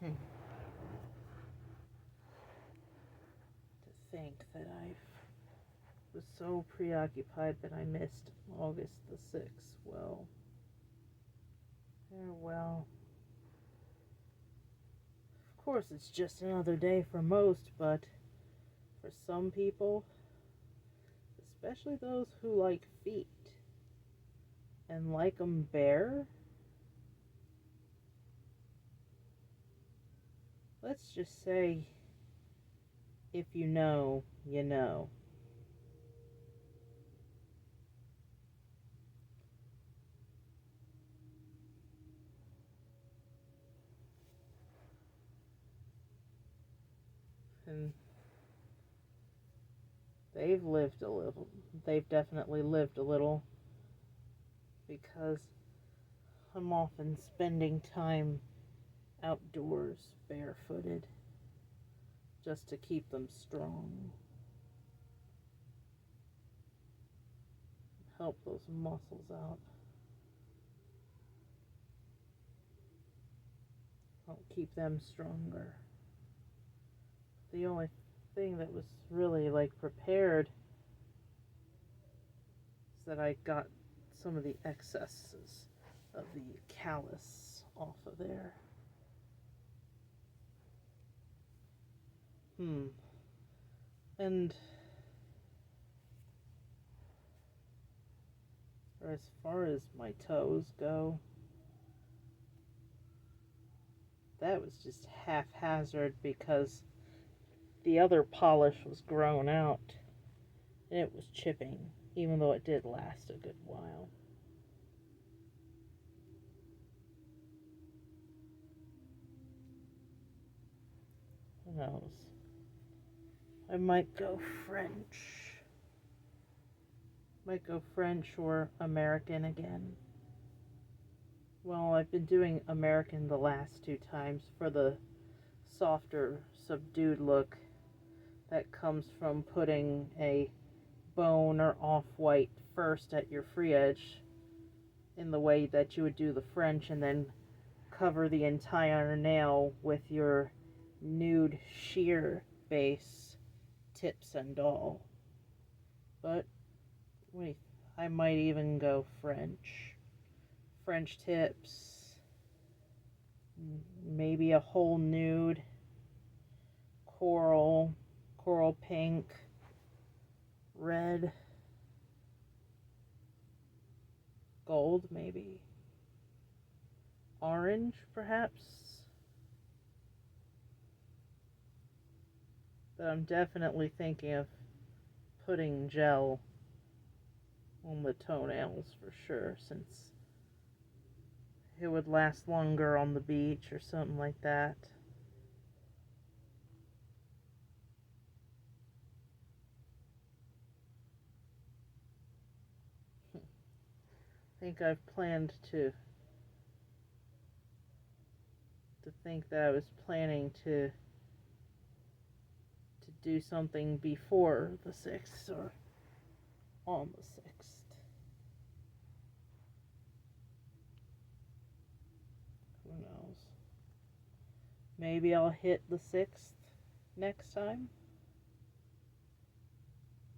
To think that I was so preoccupied that I missed August the 6th. Well, well. Of course, it's just another day for most, but for some people, especially those who like feet and like them bare, let's just say, if you know, you know. And they've lived a little. They've definitely lived a little because I'm often spending time outdoors barefooted just to keep them strong, help those muscles out, help keep them stronger. The only thing that was really like prepared is that I got some of the excesses of the callus off of there. And as far as my toes go, that was just haphazard because the other polish was grown out and it was chipping, even though it did last a good while. Who knows? I might go French. Might go French or American again. Well, I've been doing American the last two times for the softer, subdued look that comes from putting a bone or off-white first at your free edge in the way that you would do the French, and then cover the entire nail with your nude sheer base, tips and all. But wait, I might even go French. French tips, maybe a whole nude, coral pink, red, gold maybe, orange perhaps. But I'm definitely thinking of putting gel on the toenails for sure, since it would last longer on the beach or something like that. I think I've planned to think that I was planning to do something before the 6th or on the 6th. Who knows? Maybe I'll hit the 6th next time.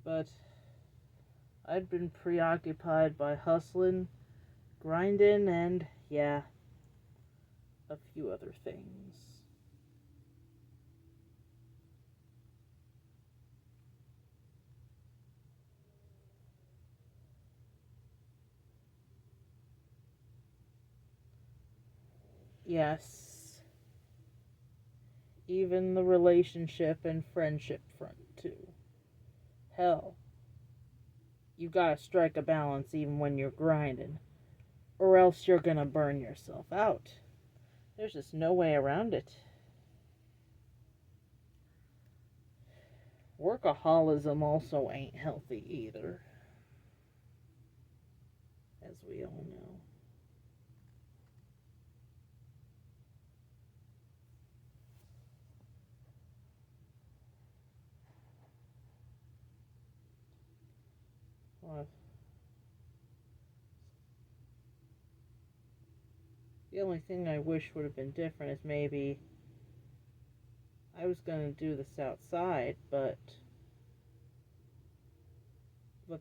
But I'd been preoccupied by hustling, grinding, and yeah, a few other things. Yes, even the relationship and friendship front, too. Hell, you gotta strike a balance even when you're grinding, or else you're gonna burn yourself out. There's just no way around it. Workaholism also ain't healthy either, as we all know. Well, the only thing I wish would have been different is maybe I was going to do this outside, but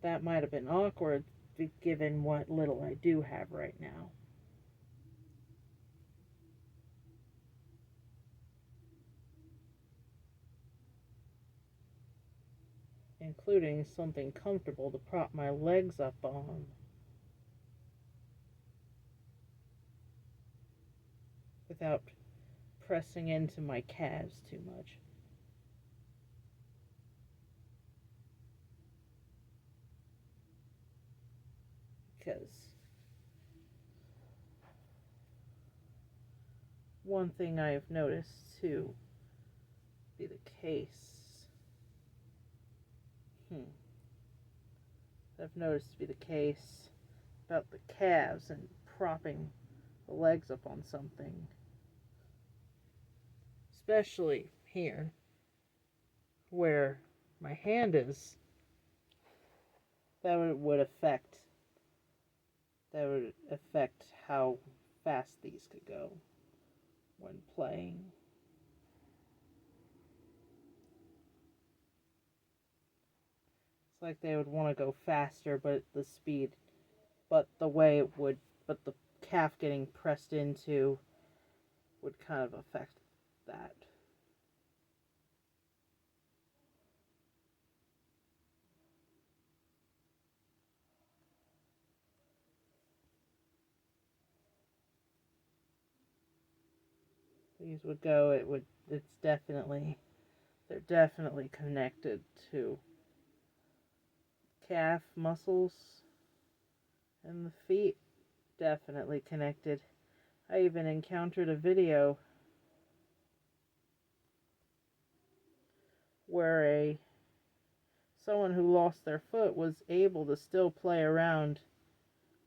that might have been awkward given what little I do have right now. Including something comfortable to prop my legs up on. Without pressing into my calves too much. Because one thing I have noticed to be the case, I've noticed to be the case about the calves and propping the legs up on something. Especially here, where my hand is, that would affect how fast these could go when playing. It's like they would want to go faster, but the calf getting pressed into would kind of affect that. These would go, they're definitely connected to calf muscles, and the feet definitely connected. I even encountered a video where someone who lost their foot was able to still play around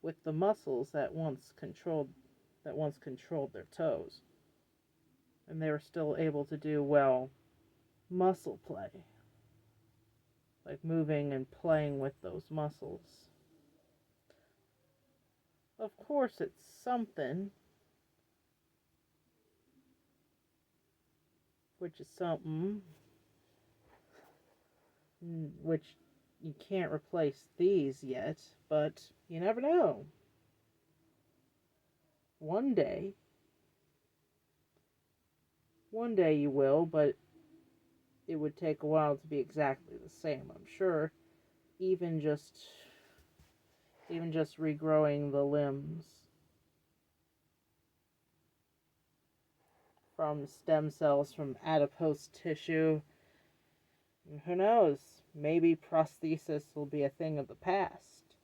with the muscles that once controlled their toes, and they were still able to do muscle play, like moving and playing with those muscles. Of course, it's something, which you can't replace these yet, but you never know. One day you will, but it would take a while to be exactly the same, I'm sure. Even just regrowing the limbs from stem cells from adipose tissue. Who knows? Maybe prosthesis will be a thing of the past.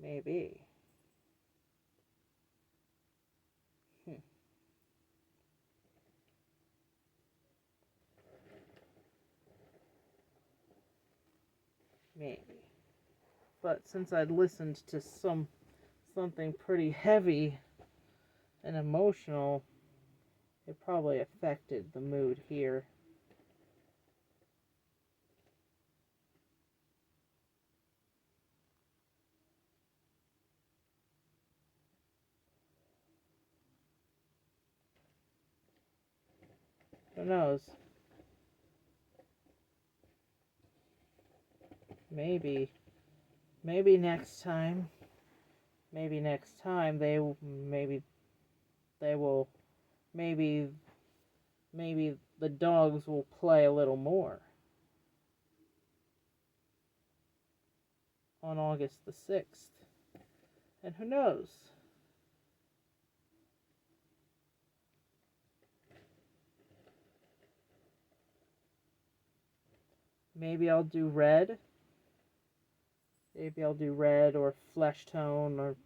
Maybe. Maybe. But since I'd listened to something pretty heavy and emotional, it probably affected the mood here. Who knows? Maybe next time. Maybe next time they will. Maybe the dogs will play a little more on August the 6th. And who knows? Maybe I'll do red. Maybe I'll do red or flesh tone or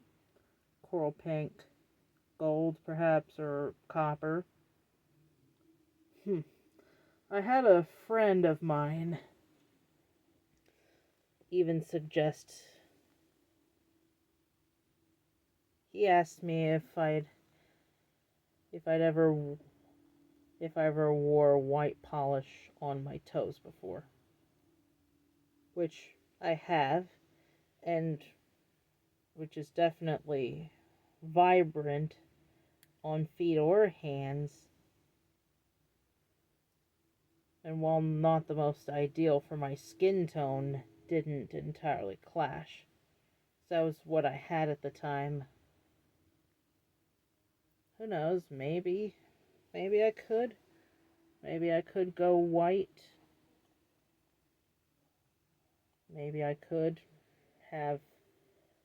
coral pink, gold perhaps, or copper. I had a friend of mine even suggest. He asked me if I ever wore white polish on my toes before, which I have, and which is definitely vibrant on feet or hands, and while not the most ideal for my skin tone, didn't entirely clash. So that was what I had at the time. Who knows, maybe I could. Maybe I could go white. Maybe I could have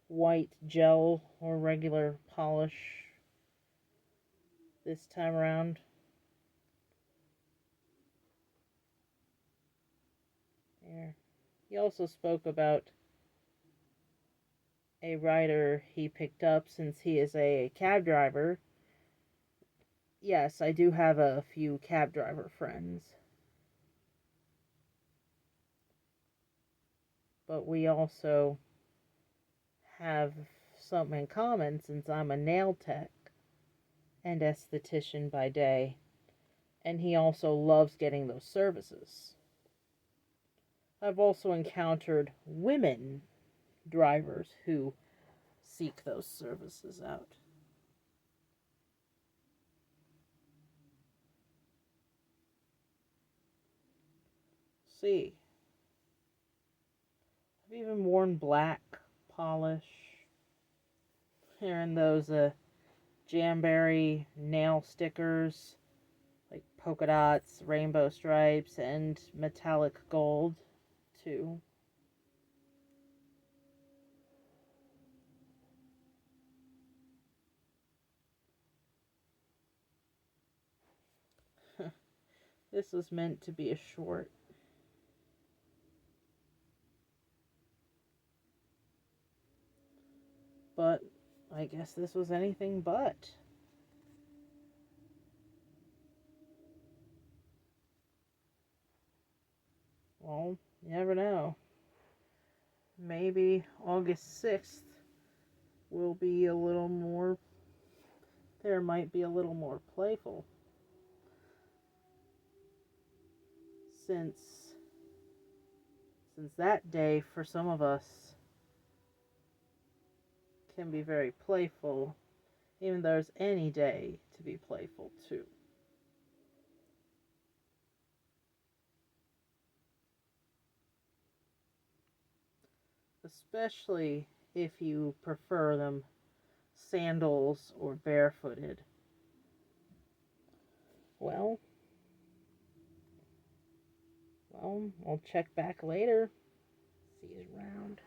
white gel or regular polish this time around. There. He also spoke about a rider he picked up since he is a cab driver. Yes, I do have a few cab driver friends. But we also have something in common since I'm a nail tech and esthetician by day, and he also loves getting those services. I've also encountered women drivers who seek those services out. See, I've even worn black polish here and those jamberry nail stickers like polka dots, rainbow stripes, and metallic gold too. This was meant to be a short. But I guess this was anything but. Well, you never know. Maybe August 6th will be a little more, there might be a little more playful. Since that day for some of us can be very playful, even though there's any day to be playful too. Especially if you prefer them sandals or barefooted. Well, I'll check back later. See you around.